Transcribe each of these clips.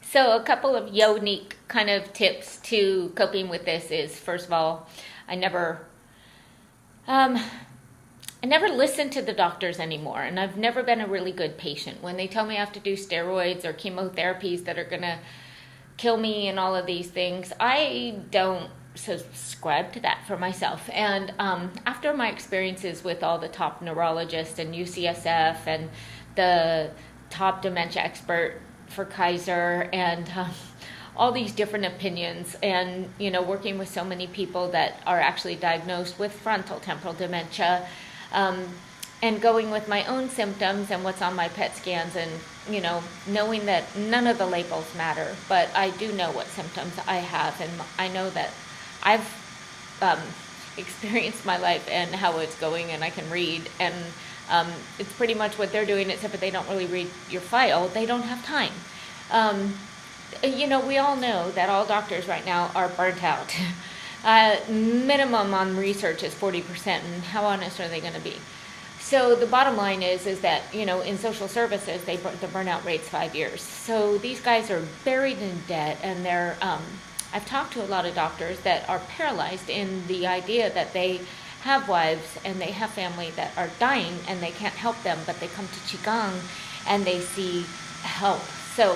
So a couple of unique kind of tips to coping with this is, first of all, I never um, I never listen to the doctors anymore, and I've never been a really good patient. When they tell me I have to do steroids or chemotherapies that are going to kill me and all of these things, I don't subscribe to that for myself. And after my experiences with all the top neurologists and UCSF and the top dementia expert for Kaiser and all these different opinions, and working with so many people that are actually diagnosed with frontal temporal dementia, um, and going with my own symptoms and what's on my PET scans, and knowing that none of the labels matter, but I do know what symptoms I have, and I know that I've experienced my life and how it's going, and I can read, and it's pretty much what they're doing, except that they don't really read your file. They don't have time. We all know that all doctors right now are burnt out. Minimum on research is 40%, and how honest are they going to be? So the bottom line is that, in social services, the burnout rate's 5 years. So these guys are buried in debt, and I've talked to a lot of doctors that are paralyzed in the idea that they have wives and they have family that are dying and they can't help them, but they come to Qigong and they see help. So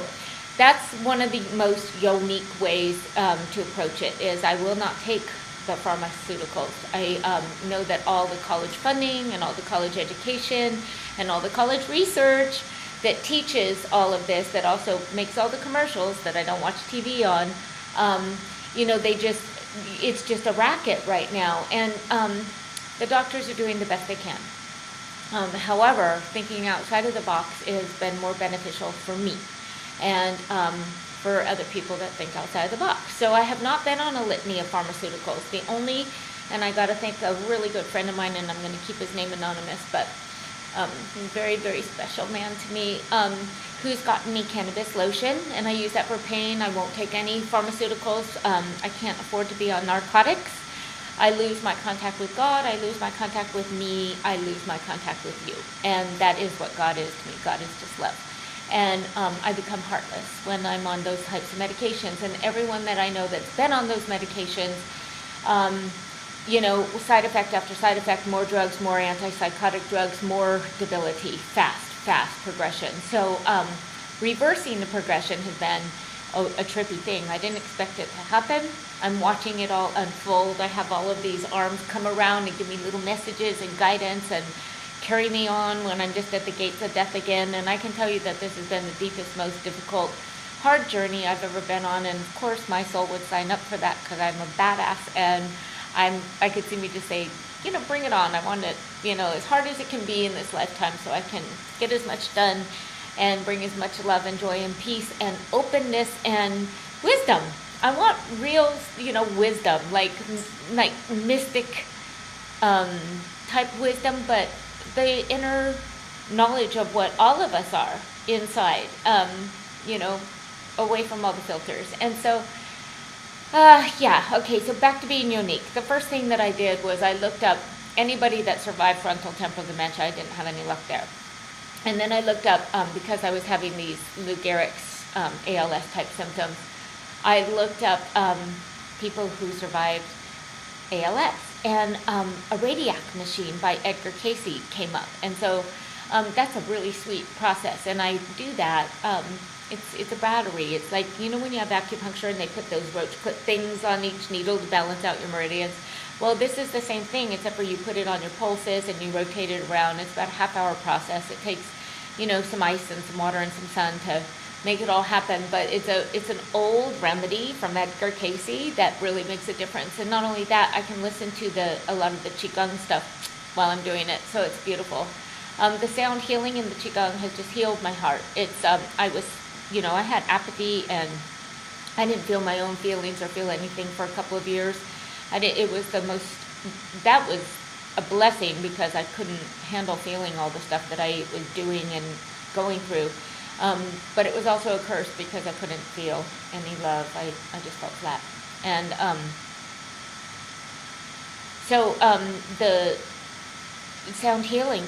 that's one of the most unique ways to approach it, is I will not take the pharmaceuticals. I know that all the college funding and all the college education and all the college research that teaches all of this, that also makes all the commercials that I don't watch TV on, it's just a racket right now. And the doctors are doing the best they can. However, thinking outside of the box has been more beneficial for me and for other people that think outside of the box. So I have not been on a litany of pharmaceuticals. And I got to thank a really good friend of mine, and I'm going to keep his name anonymous, but he's a very, very special man to me, who's gotten me cannabis lotion, and I use that for pain. I won't take any pharmaceuticals. I can't afford to be on narcotics. I lose my contact with God, I lose my contact with me, I lose my contact with you. And that is what God is to me. God is just love. And I become heartless when I'm on those types of medications. And everyone that I know that's been on those medications, side effect after side effect, more drugs, more antipsychotic drugs, more debility, fast progression. So reversing the progression has been a trippy thing. I didn't expect it to happen. I'm watching it all unfold. I have all of these arms come around and give me little messages and guidance and carry me on when I'm just at the gates of death again. And I can tell you that this has been the deepest, most difficult, hard journey I've ever been on. And of course, my soul would sign up for that, because I'm a badass, and I could see me just say, bring it on. I want it, as hard as it can be in this lifetime, so I can get as much done and bring as much love and joy and peace and openness and wisdom. I want real, wisdom, like mystic type wisdom, but the inner knowledge of what all of us are inside, away from all the filters. And so, so back to being unique. The first thing that I did was I looked up anybody that survived frontal temporal dementia. I didn't have any luck there. And then I looked up, because I was having these Lou Gehrig's ALS type symptoms, I looked up people who survived ALS. And a radiac machine by Edgar Casey came up. And so that's a really sweet process. And I do that. It's a battery. It's like, when you have acupuncture and they put those roach clip things on each needle to balance out your meridians. Well, this is the same thing, except for you put it on your pulses and you rotate it around. It's about a half-hour process. It takes, some ice and some water and some sun to make it all happen. But it's an old remedy from Edgar Casey that really makes a difference. And not only that, I can listen to a lot of the Qigong stuff while I'm doing it. So it's beautiful. The sound healing in the Qigong has just healed my heart. It's I had apathy, and I didn't feel my own feelings or feel anything for a couple of years. That was a blessing, because I couldn't handle feeling all the stuff that I was doing and going through. But it was also a curse, because I couldn't feel any love. I just felt flat. And the sound healing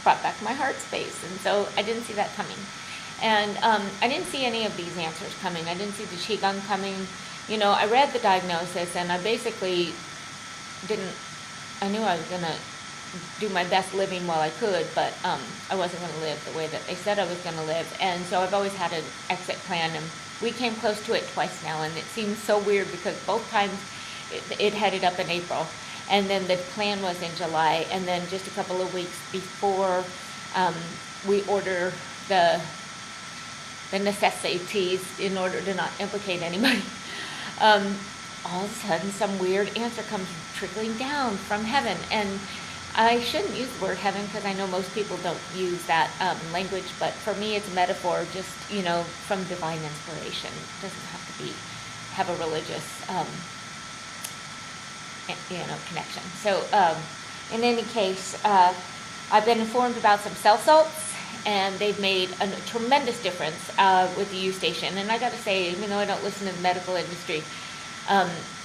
brought back my heart space. And so I didn't see that coming. And I didn't see any of these answers coming. I didn't see the Qigong coming. You know, I read the diagnosis, and I basically I knew I was going to do my best living while I could, but I wasn't going to live the way that they said I was going to live. And so I've always had an exit plan, and we came close to it twice now, and it seems so weird because both times it headed up in April, and then the plan was in July, and then just a couple of weeks before we order the necessities in order to not implicate anybody. All of a sudden some weird answer comes trickling down from heaven, and I shouldn't use the word heaven because I know most people don't use that language, but for me it's a metaphor, just, you know, from divine inspiration. It doesn't have to have a religious connection. So in any case, I've been informed about some cell salts, and they've made a tremendous difference with the U-Station. And I got to say, even though I don't listen to the medical industry,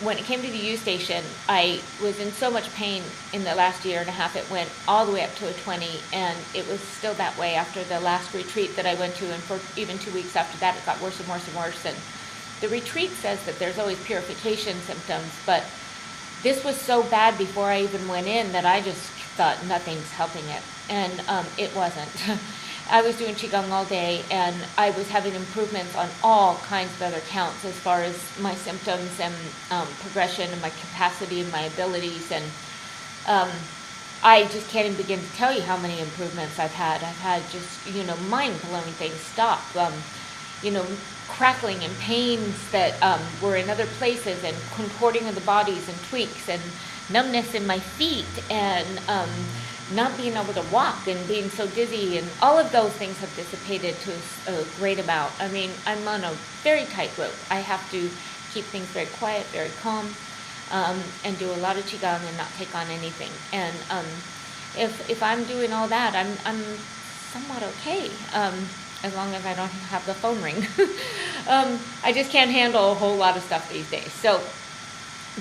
when it came to the U-Station, I was in so much pain in the last year and a half. It went all the way up to a 20, and it was still that way after the last retreat that I went to, and for even 2 weeks after that, it got worse and worse and worse. And the retreat says that there's always purification symptoms, but this was so bad before I even went in that I just thought nothing's helping it, and it wasn't. I was doing Qigong all day, and I was having improvements on all kinds of other counts as far as my symptoms and progression and my capacity and my abilities. And I just can't even begin to tell you how many improvements I've had. I've had just, you know, mind-blowing things stop. You know, crackling and pains that were in other places, and contorting of the bodies and tweaks, and numbness in my feet, and not being able to walk and being so dizzy, and all of those things have dissipated to a great amount. I mean, I'm on a very tight rope. I have to keep things very quiet, very calm, and do a lot of Qigong and not take on anything. And if I'm doing all that, I'm somewhat okay, as long as I don't have the phone ring. I just can't handle a whole lot of stuff these days. So,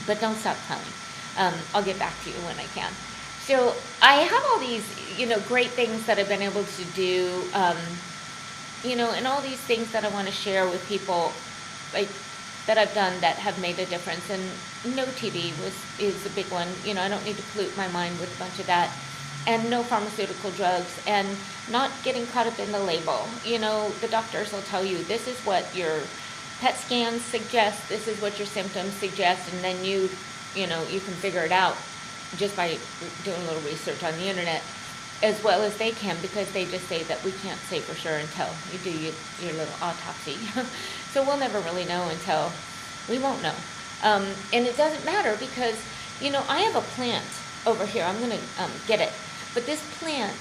but don't stop telling. I'll get back to you when I can. So I have all these, you know, great things that I've been able to do, you know, and all these things that I want to share with people, like, that I've done that have made a difference. And no TV is a big one. You know, I don't need to pollute my mind with a bunch of that. And no pharmaceutical drugs, and not getting caught up in the label. You know, the doctors will tell you, this is what your PET scans suggest, this is what your symptoms suggest, and then you know, you can figure it out just by doing a little research on the internet, as well as they can, because they just say that we can't say for sure until you do your little autopsy. So we'll never really know until we won't know. And it doesn't matter because, you know, I have a plant over here. I'm going to get it. But this plant,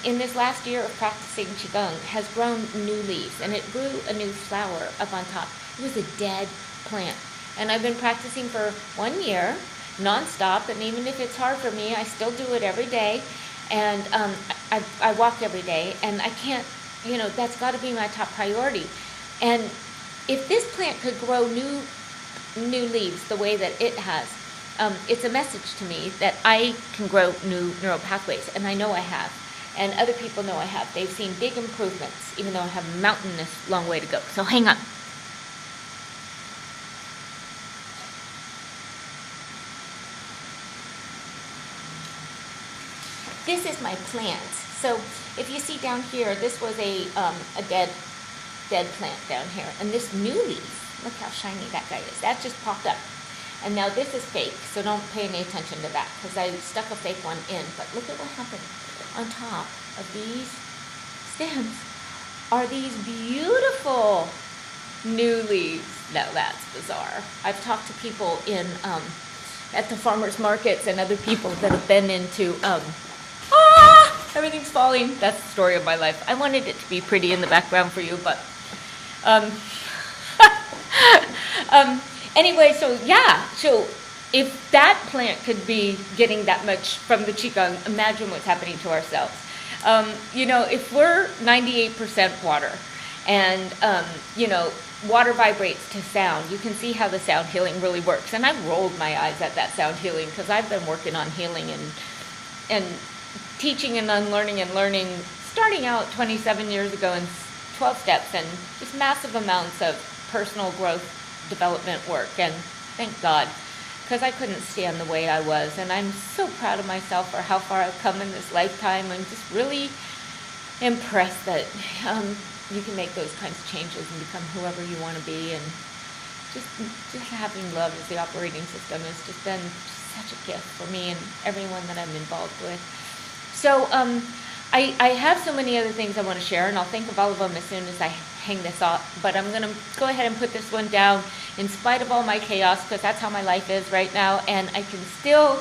in this last year of practicing Qigong, has grown new leaves, and it grew a new flower up on top. It was a dead plant. And I've been practicing for 1 year, nonstop, and even if it's hard for me, I still do it every day. And I walk every day, and I can't, you know, that's got to be my top priority. And if this plant could grow new leaves the way that it has, it's a message to me that I can grow new neural pathways, and I know I have, and other people know I have. They've seen big improvements, even though I have a mountainous long way to go. So hang on. This is my plant. So if you see down here, this was a dead plant down here, and this new leaf, look how shiny that guy is. That just popped up. And now this is fake, so don't pay any attention to that, because I stuck a fake one in. But look at what happened. On top of these stems are these beautiful new leaves. Now that's bizarre. I've talked to people in at the farmers markets and other people that have been into, everything's falling. That's the story of my life. I wanted it to be pretty in the background for you, but anyway, so yeah, so if that plant could be getting that much from the Qigong, imagine what's happening to ourselves. You know, if we're 98% water, and, you know, water vibrates to sound, you can see how the sound healing really works. And I've rolled my eyes at that sound healing, because I've been working on healing and teaching and unlearning and learning, starting out 27 years ago and 12 steps and just massive amounts of personal growth development work. And thank God, because I couldn't stand the way I was. And I'm so proud of myself for how far I've come in this lifetime. I'm just really impressed that you can make those kinds of changes and become whoever you want to be. And just having love as the operating system has just been such a gift for me and everyone that I'm involved with. So I have so many other things I want to share, and I'll think of all of them as soon as I hang this up. But I'm going to go ahead and put this one down in spite of all my chaos, because that's how my life is right now, and I can still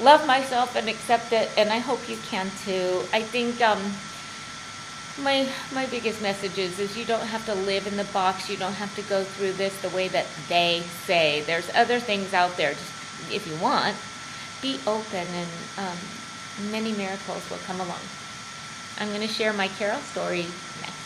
love myself and accept it, and I hope you can too. I think my biggest message is you don't have to live in the box. You don't have to go through this the way that they say. There's other things out there. Just, if you want, be open, and many miracles will come along. I'm going to share my Carol story next.